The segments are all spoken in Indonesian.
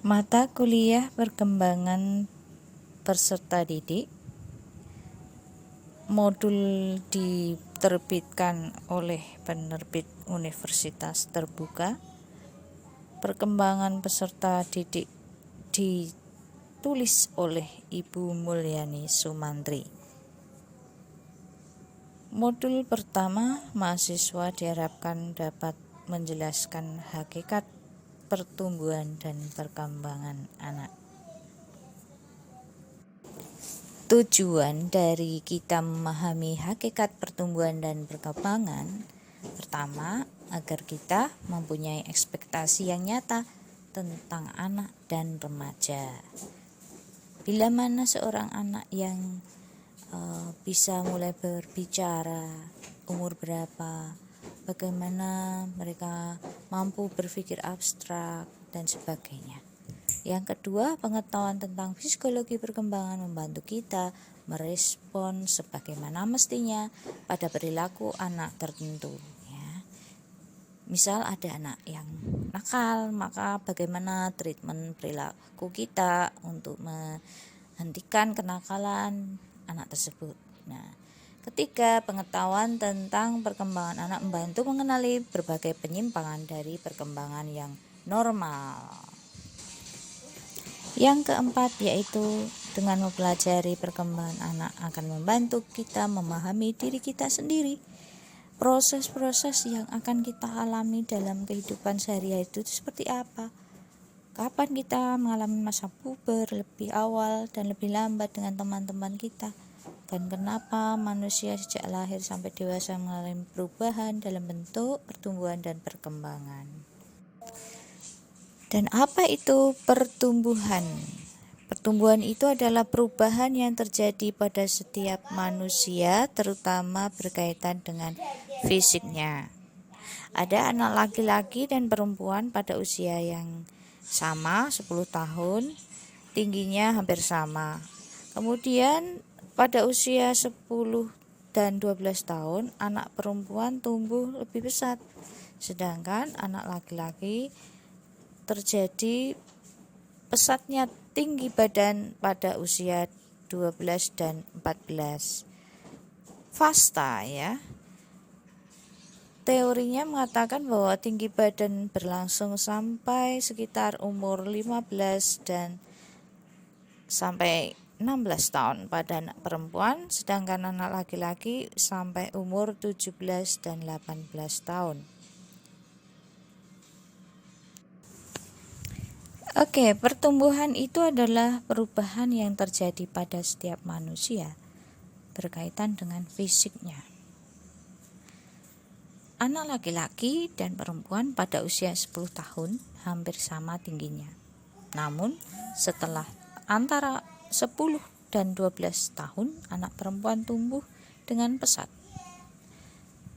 Mata kuliah perkembangan peserta didik, modul diterbitkan oleh penerbit Universitas Terbuka. Perkembangan peserta didik ditulis oleh Ibu Mulyani Sumantri. Modul pertama, mahasiswa diharapkan dapat menjelaskan hakikat pertumbuhan dan perkembangan anak. Tujuan dari kita memahami hakikat pertumbuhan dan perkembangan, pertama, agar kita mempunyai ekspektasi yang nyata tentang anak dan remaja. Bila mana seorang anak yang bisa mulai berbicara, umur berapa, bagaimana mereka mampu berpikir abstrak, dan sebagainya. Yang kedua, pengetahuan tentang psikologi perkembangan membantu kita merespon sebagaimana mestinya pada perilaku anak tertentu. Ya. Misal ada anak yang nakal, maka bagaimana treatment perilaku kita untuk menghentikan kenakalan anak tersebut. Nah, ketiga, pengetahuan tentang perkembangan anak membantu mengenali berbagai penyimpangan dari perkembangan yang normal. Yang keempat, yaitu dengan mempelajari perkembangan anak akan membantu kita memahami diri kita sendiri. Proses-proses yang akan kita alami dalam kehidupan sehari-hari itu seperti apa? Kapan kita mengalami masa puber lebih awal dan lebih lambat dengan teman-teman kita? Dan kenapa manusia sejak lahir sampai dewasa mengalami perubahan dalam bentuk pertumbuhan dan perkembangan? Dan apa itu pertumbuhan? Pertumbuhan itu adalah perubahan yang terjadi pada setiap manusia, terutama berkaitan dengan fisiknya. Ada anak laki-laki dan perempuan pada usia yang sama, 10 tahun, tingginya hampir sama. Kemudian pada usia 10 dan 12 tahun, anak perempuan tumbuh lebih besar, sedangkan anak laki-laki terjadi pesatnya tinggi badan pada usia 12 dan 14. Fasta ya. Teorinya mengatakan bahwa tinggi badan berlangsung sampai sekitar umur 15 dan sampai 16 tahun pada anak perempuan, sedangkan anak laki-laki sampai umur 17 dan 18 tahun. Oke, pertumbuhan itu adalah perubahan yang terjadi pada setiap manusia berkaitan dengan fisiknya. Anak laki-laki dan perempuan pada usia 10 tahun hampir sama tingginya. Namun, setelah antara 10 dan 12 tahun, anak perempuan tumbuh dengan pesat.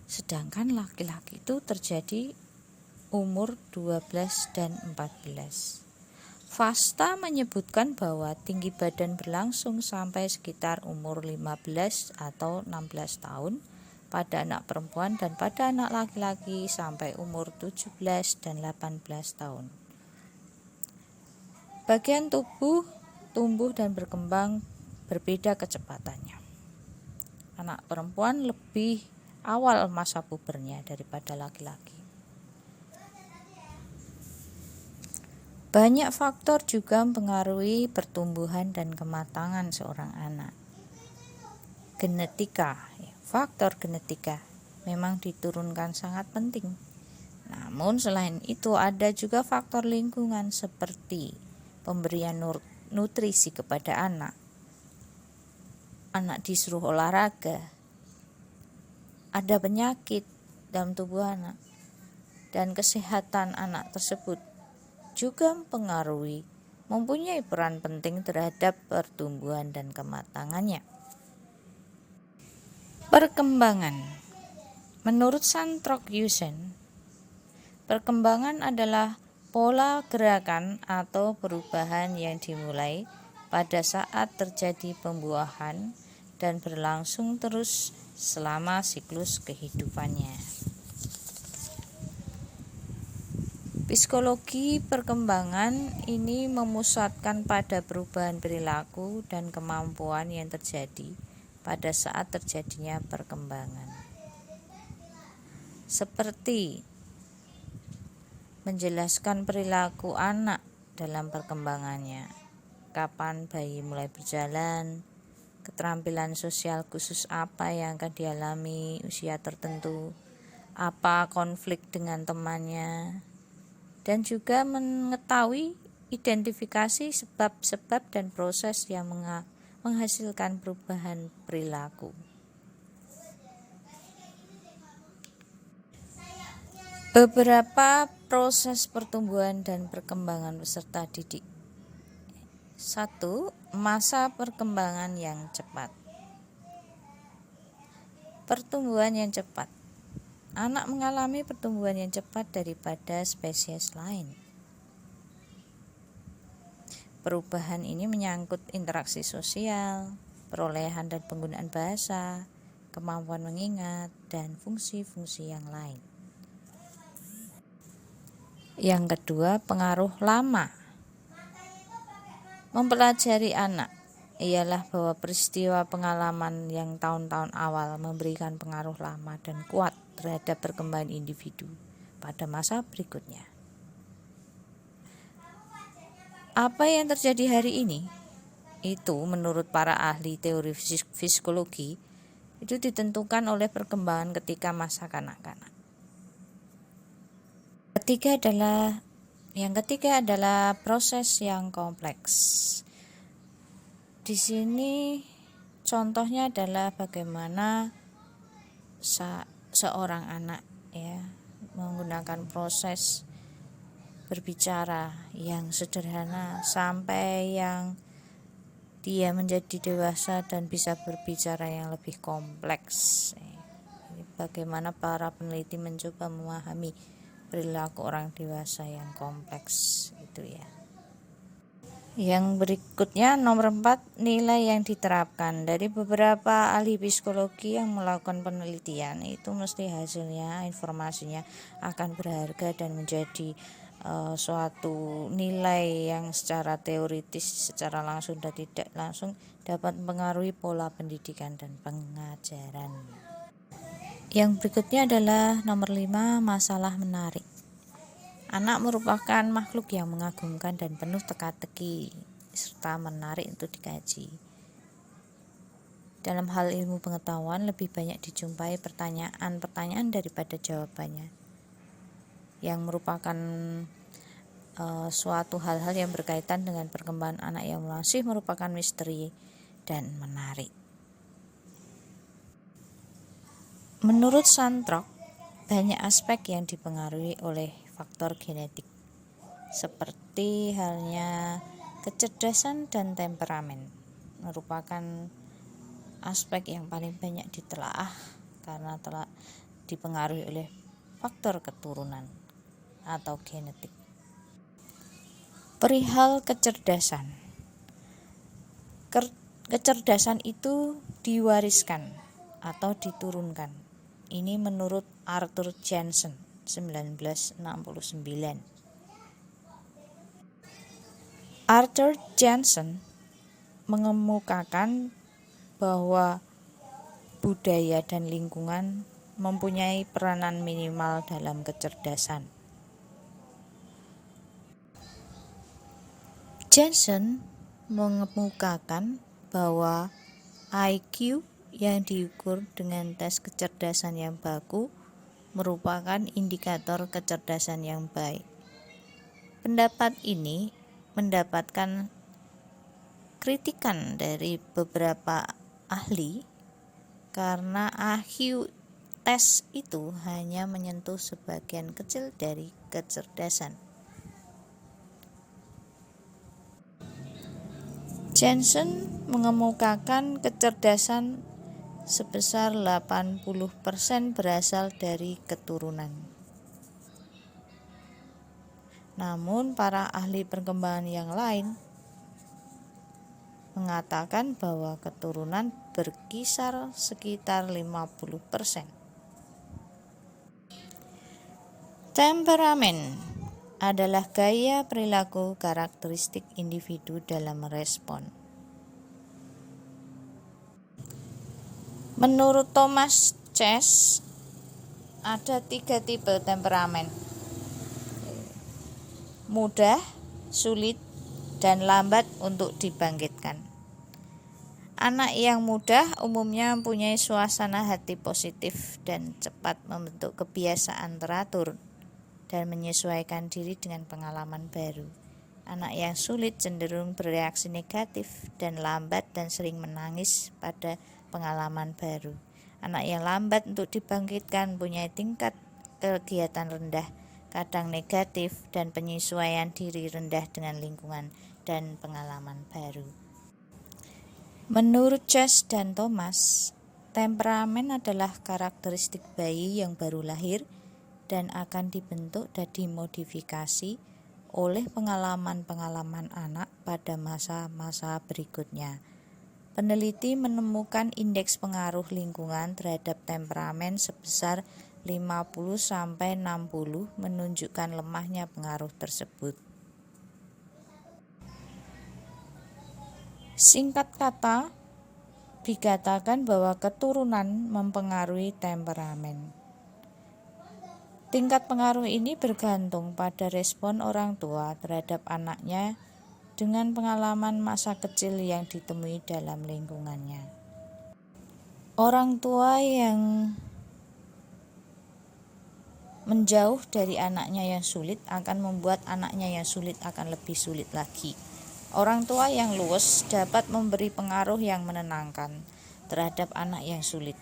Sedangkan laki-laki itu terjadi umur 12 dan 14. Fasta menyebutkan bahwa tinggi badan berlangsung sampai sekitar umur 15 atau 16 tahun pada anak perempuan dan pada anak laki-laki sampai umur 17 dan 18 tahun. Bagian tubuh tumbuh dan berkembang berbeda kecepatannya. Anak perempuan lebih awal masa pubernya daripada laki-laki. Banyak faktor juga mempengaruhi pertumbuhan dan kematangan seorang anak. Genetika, faktor genetika memang diturunkan sangat penting. Namun selain itu ada juga faktor lingkungan seperti pemberian nutrisi kepada anak disuruh olahraga, ada penyakit dalam tubuh anak, dan kesehatan anak tersebut juga mempunyai peran penting terhadap pertumbuhan dan kematangannya. Perkembangan. Menurut Santrok-Yusen, perkembangan adalah pola gerakan atau perubahan yang dimulai pada saat terjadi pembuahan dan berlangsung terus selama siklus kehidupannya. Psikologi perkembangan ini memusatkan pada perubahan perilaku dan kemampuan yang terjadi pada saat terjadinya perkembangan. Seperti menjelaskan perilaku anak dalam perkembangannya, kapan bayi mulai berjalan, keterampilan sosial khusus apa yang akan dialami usia tertentu, apa konflik dengan temannya, dan juga mengetahui identifikasi sebab-sebab dan proses yang menghasilkan perubahan perilaku. Beberapa proses pertumbuhan dan perkembangan peserta didik. 1. Masa perkembangan yang cepat. Pertumbuhan yang cepat. Anak mengalami pertumbuhan yang cepat daripada spesies lain. Perubahan ini menyangkut interaksi sosial, perolehan dan penggunaan bahasa, kemampuan mengingat, dan fungsi-fungsi yang lain. Yang kedua, pengaruh lama. Mempelajari anak ialah bahwa peristiwa pengalaman yang tahun-tahun awal memberikan pengaruh lama dan kuat terhadap perkembangan individu pada masa berikutnya. Apa yang terjadi hari ini? Itu menurut para ahli teori psikologi itu ditentukan oleh perkembangan ketika masa kanak-kanak. Yang ketiga adalah proses yang kompleks. Di sini contohnya adalah bagaimana seorang anak menggunakan proses berbicara yang sederhana sampai yang dia menjadi dewasa dan bisa berbicara yang lebih kompleks. Bagaimana para peneliti mencoba memahami perilaku orang dewasa yang kompleks itu ya. Yang berikutnya nomor 4, nilai yang diterapkan. Dari beberapa ahli psikologi yang melakukan penelitian itu mesti hasilnya, informasinya akan berharga dan menjadi suatu nilai yang secara teoritis, secara langsung dan tidak langsung dapat mempengaruhi pola pendidikan dan pengajaran. Yang berikutnya adalah nomor 5, masalah menarik. Anak merupakan makhluk yang mengagumkan dan penuh teka-teki serta menarik untuk dikaji. Dalam hal ilmu pengetahuan lebih banyak dijumpai pertanyaan-pertanyaan daripada jawabannya, yang merupakan suatu hal-hal yang berkaitan dengan perkembangan anak yang masih merupakan misteri dan menarik. Menurut Santrok, banyak aspek yang dipengaruhi oleh faktor genetik, seperti halnya kecerdasan dan temperamen merupakan aspek yang paling banyak ditelaah karena telah dipengaruhi oleh faktor keturunan atau genetik. Perihal kecerdasan. Kecerdasan itu diwariskan atau diturunkan. Ini menurut Arthur Jensen 1969. Arthur Jensen mengemukakan bahwa budaya dan lingkungan mempunyai peranan minimal dalam kecerdasan. Jensen mengemukakan bahwa IQ yang diukur dengan tes kecerdasan yang baku merupakan indikator kecerdasan yang baik. Pendapat ini mendapatkan kritikan dari beberapa ahli karena IQ tes itu hanya menyentuh sebagian kecil dari kecerdasan. Jensen mengemukakan kecerdasan sebesar 80% berasal dari keturunan. Namun para ahli perkembangan yang lain mengatakan bahwa keturunan berkisar sekitar 50%. Temperamen. adalah gaya perilaku karakteristik individu dalam merespon. Menurut Thomas Chess, ada 3 tipe temperamen: mudah, sulit, dan lambat untuk dibangkitkan. Anak yang mudah umumnya mempunyai suasana hati positif dan cepat membentuk kebiasaan teratur dan menyesuaikan diri dengan pengalaman baru. Anak yang sulit cenderung bereaksi negatif dan lambat dan sering menangis pada pengalaman baru. Anak yang lambat untuk dibangkitkan punya tingkat kegiatan rendah, kadang negatif, dan penyesuaian diri rendah dengan lingkungan dan pengalaman baru. Menurut Chess dan Thomas, temperamen adalah karakteristik bayi yang baru lahir dan akan dibentuk dan dimodifikasi oleh pengalaman-pengalaman anak pada masa-masa berikutnya. Peneliti menemukan indeks pengaruh lingkungan terhadap temperamen sebesar 50-60 menunjukkan lemahnya pengaruh tersebut. Singkat kata, dikatakan bahwa keturunan mempengaruhi temperamen. Tingkat pengaruh ini bergantung pada respon orang tua terhadap anaknya dengan pengalaman masa kecil yang ditemui dalam lingkungannya. Orang tua yang menjauh dari anaknya yang sulit akan membuat anaknya yang sulit akan lebih sulit lagi. Orang tua yang luwes dapat memberi pengaruh yang menenangkan terhadap anak yang sulit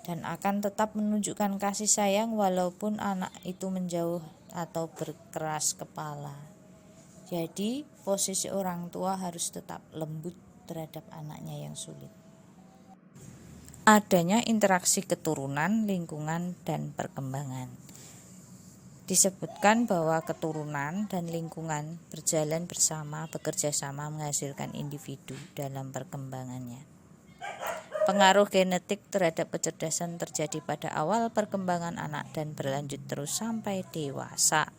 dan akan tetap menunjukkan kasih sayang walaupun anak itu menjauh atau berkeras kepala. Jadi, posisi orang tua harus tetap lembut terhadap anaknya yang sulit. Adanya interaksi keturunan, lingkungan, dan perkembangan. Disebutkan bahwa keturunan dan lingkungan berjalan bersama, bekerja sama menghasilkan individu dalam perkembangannya. Pengaruh genetik terhadap kecerdasan terjadi pada awal perkembangan anak dan berlanjut terus sampai dewasa.